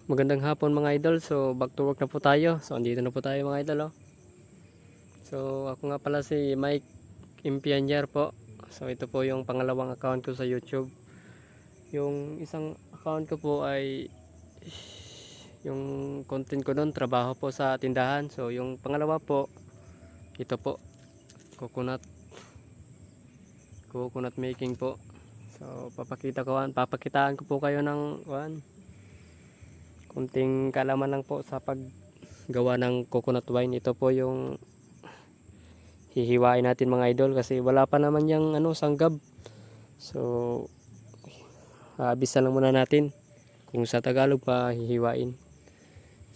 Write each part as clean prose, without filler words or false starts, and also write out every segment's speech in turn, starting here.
Magandang hapon mga idol. So back to work na po tayo. So andito na po tayo mga idol. So ako nga pala si Mike Impianyer po. So ito po yung pangalawang account ko sa YouTube. Yung isang account ko po ay yung content ko doon, trabaho po sa tindahan. So yung pangalawa po, ito po, coconut making po. So papakitaan ko po kayo ng kunting kalaman lang po sa paggawa ng coconut wine. Ito po yung hihiwain natin mga idol kasi wala pa naman yung sanggab. So abisan lang muna natin kung sa Tagalog pa hihiwain.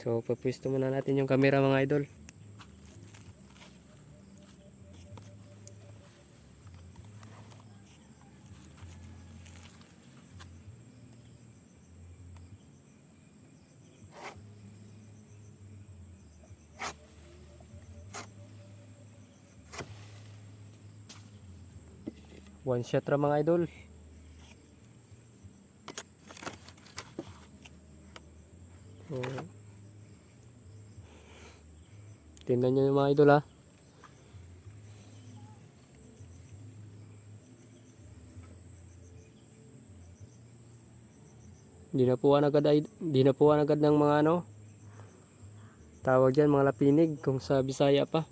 So papwesto muna natin yung camera mga idol. One shot ra mga idol. So, tingnan nyo yung mga idol ha. Dinapuan agad ng mga tawag dyan, mga lapinig kung sa Bisaya pa.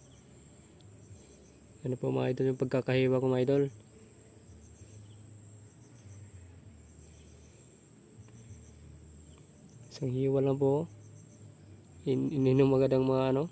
Ano po mga idol yung pagkakahiwa ko mga idol. Isang hiwa lang po. Ininom agad ang mga